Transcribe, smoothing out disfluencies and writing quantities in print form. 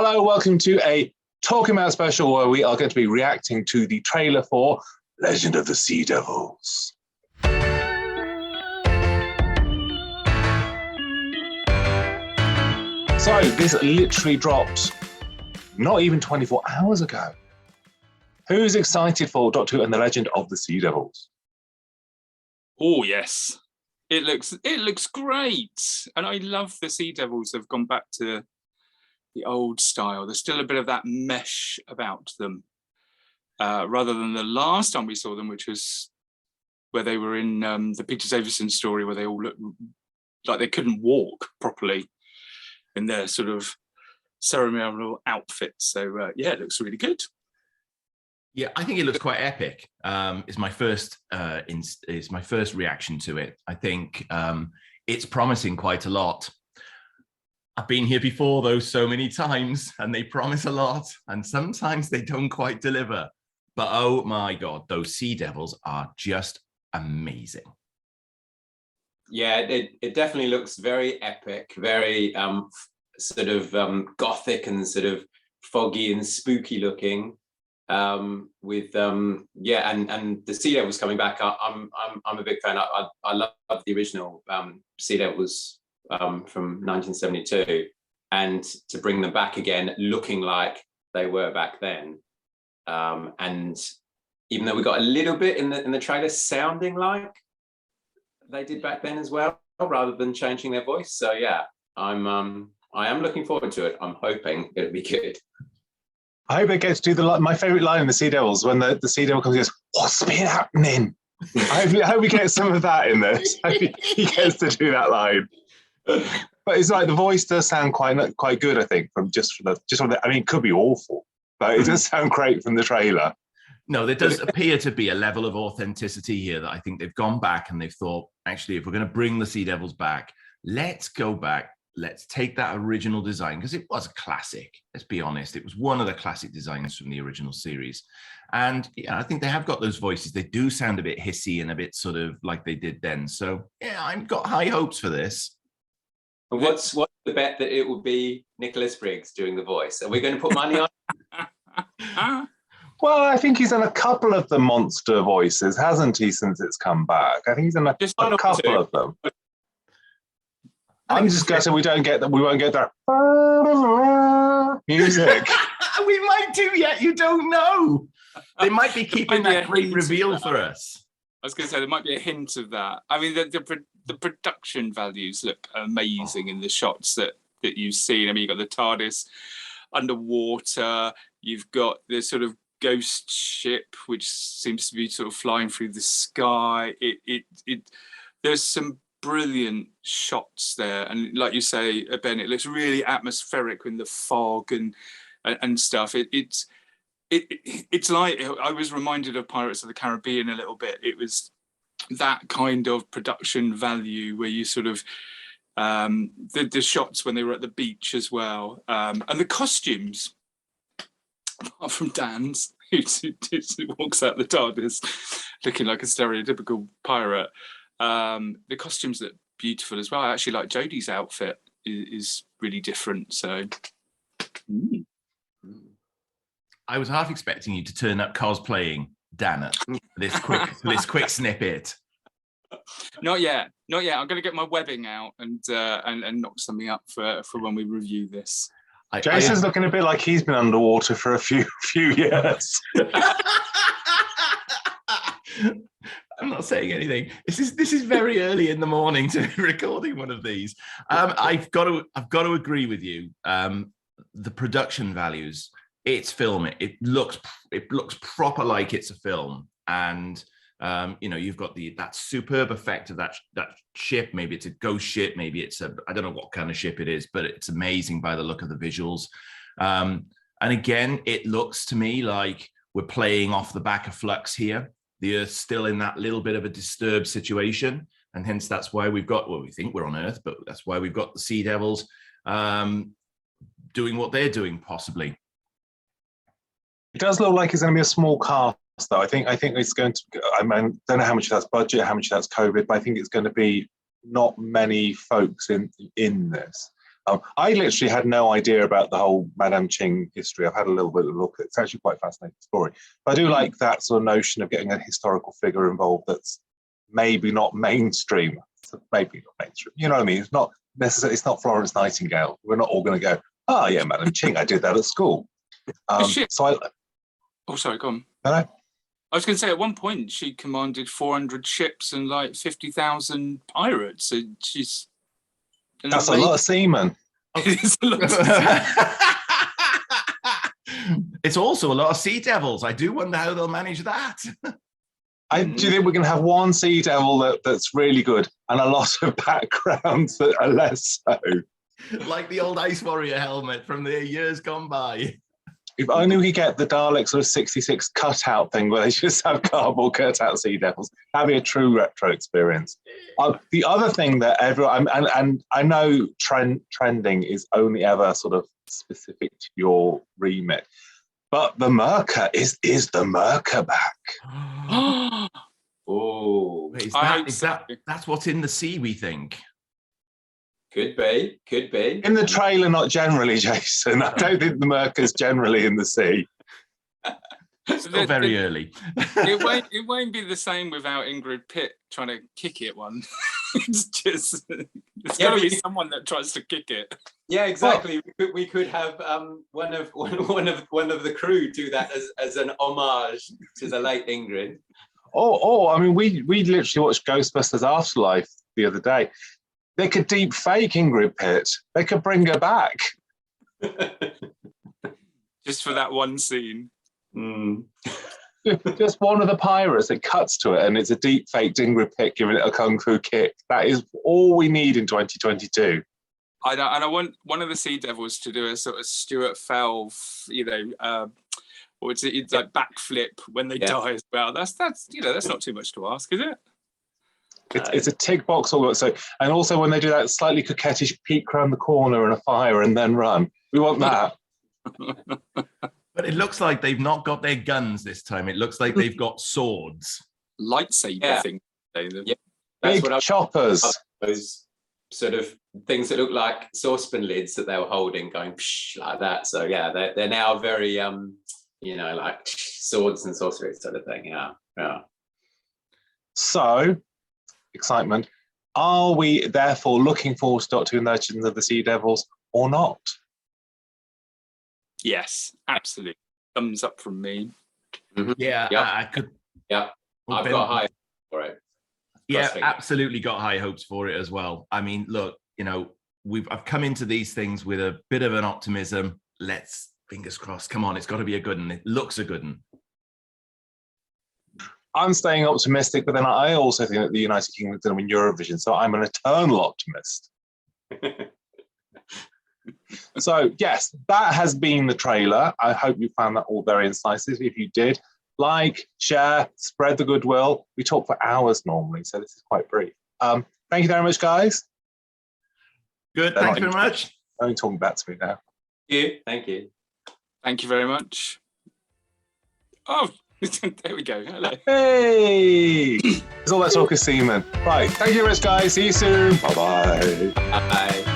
Hello, welcome to a Talkin About special where we are going to be reacting to the trailer for Legend of the Sea Devils. So this literally dropped not even 24 hours ago. Who's excited for Doctor Who and the Legend of the Sea Devils? Oh yes, it looks great, and I love the Sea Devils have gone back to the old style. There's still a bit of that mesh about them, rather than the last time we saw them, which was where they were in the Peter Davison story, where they all looked like they couldn't walk properly in their sort of ceremonial outfits. So yeah, it looks really good. Yeah, I think it looks quite epic. It's my first reaction to it. I think it's promising quite a lot. I've been here before, though, so many times, and they promise a lot, and sometimes they don't quite deliver. But oh my God, those Sea Devils are just amazing. Yeah, it definitely looks very epic, very sort of gothic and sort of foggy and spooky looking. With yeah, and the Sea Devils coming back. I'm a big fan. I love the original Sea Devils from 1972, and to bring them back again, looking like they were back then. And even though we got a little bit in the trailer sounding like they did back then as well, rather than changing their voice. So yeah, I am looking forward to it. I'm hoping it'll be good. I hope it gets to my favourite line in the Sea Devils, when the Sea Devil comes and goes, "What's been happening?" I hope we get some of that in this. He gets to do that line. But it's like the voice does sound quite good, I think, from the. I mean, it could be awful, but it does sound great from the trailer. No, there does appear to be a level of authenticity here that I think they've gone back and they've thought, actually, if we're going to bring the Sea Devils back, let's go back. Let's take that original design, because it was a classic. Let's be honest. It was one of the classic designs from the original series. And yeah, I think they have got those voices. They do sound a bit hissy and a bit sort of like they did then. So yeah, I've got high hopes for this. And what's the bet that it will be Nicholas Briggs doing the voice? Are we going to put money on? Well, I think he's done a couple of the monster voices, hasn't he, since it's come back? I think he's done a couple of them. I'm just guessing we won't get that music. We might do yet. You don't know. They might be keeping that great reveal for us. I was going to say there might be a hint of that. I mean, the production values look amazing in the shots that you've seen. I mean, you've got the TARDIS underwater. You've got this sort of ghost ship which seems to be sort of flying through the sky. There's some brilliant shots there, and like you say, Ben, it looks really atmospheric in the fog and stuff. It's like I was reminded of Pirates of the Caribbean a little bit. It was that kind of production value where you sort of the shots when they were at the beach as well, and the costumes, apart from Dan's who walks out the TARDIS looking like a stereotypical pirate. The costumes look beautiful as well. I actually like Jodie's outfit is really different. So I was half expecting you to turn up cosplaying Dan at this quick snippet. Not yet. I'm going to get my webbing out and knock something up for when we review this. Jason's looking a bit like he's been underwater for a few years. I'm not saying anything. This is very early in the morning to be recording one of these. I've got to agree with you. The production values, it's film. It looks proper like it's a film, and you've got that superb effect of that ship. Maybe it's a ghost ship. Maybe it's I don't know what kind of ship it is, but it's amazing by the look of the visuals. And again, it looks to me like we're playing off the back of Flux here. The Earth's still in that little bit of a disturbed situation, and hence that's why we think we're on Earth, but that's why we've got the Sea Devils doing what they're doing, possibly. It does look like it's going to be a small cast, though. I think it's going to. I don't know how much of that's budget, how much of that's COVID, but I think it's going to be not many folks in this. I literally had no idea about the whole Madame Ching history. I've had a little bit of a look. It's actually quite a fascinating story. But I do like that sort of notion of getting a historical figure involved that's maybe not mainstream. Maybe not mainstream. You know what I mean? It's not necessarily. It's not Florence Nightingale. We're not all going to go, oh yeah, Madame Ching, I did that at school. Sorry, go on. No. I was going to say, at one point, she commanded 400 ships and like 50,000 pirates. So That's a lot of seamen. It is a lot of seamen. It's also a lot of sea devils. I do wonder how they'll manage that. Do you think we're going to have one sea devil that's really good and a lot of backgrounds that are less so? Like the old Ice Warrior helmet from the years gone by. If only we could get the Dalek sort of 66 cutout thing where they just have cardboard cutout sea devils. That'd be a true retro experience. The other thing that everyone, and I know trending is only ever sort of specific to your remit, but the Myrka, is the Myrka back? Oh, that's what's in the sea, we think. Could be. In the trailer, not generally, Jason. I don't think the Myrka's generally in the sea. Still very early. It won't be the same without Ingrid Pitt trying to kick it one. It's just there's got to be someone that tries to kick it. Yeah, exactly. We could have one of the crew do that as an homage to the late Ingrid. I mean, we literally watched Ghostbusters Afterlife the other day. They could deep fake Ingrid Pitt. They could bring her back. Just for that one scene. Just one of the pirates, it cuts to it and it's a deep fake Ingrid Pitt giving it a kung fu kick. That is all we need in 2022. I want one of the Sea Devils to do a sort of Stuart Fell, or it's like backflip when they die as well. That's not too much to ask, is it? It's a tick box also. And also when they do that slightly coquettish peek around the corner and a fire and then run. We want that. But it looks like they've not got their guns this time. It looks like they've got swords. Lightsaber thing. Yeah. Big choppers. Those sort of things that look like saucepan lids that they were holding going psh, like that. So yeah, they're now very like swords and sorcery sort of thing. Yeah. So excitement. Are we therefore looking forward to Doctor Who and Legends of the Sea Devils or not? Yes, absolutely. Thumbs up from me. Mm-hmm. Yeah, I could. Yeah, I've got high hopes for it. Yeah, absolutely got high hopes for it as well. I mean, look, I've come into these things with a bit of an optimism. Let's fingers crossed. Come on, it's got to be a good one. It looks a good one. I'm staying optimistic, but then I also think that the United Kingdom is going to win Eurovision, so I'm an eternal optimist. So, yes, that has been the trailer. I hope you found that all very incisive. If you did, like, share, spread the goodwill. We talk for hours normally, so this is quite brief. Thank you very much, guys. Good, thanks very much. Only talking back to me now. Thank you. Thank you very much. Oh, there we go. Hello. Hey! It's all that talk of seamen. Right, thank you very much, guys. See you soon. Bye-bye. Bye.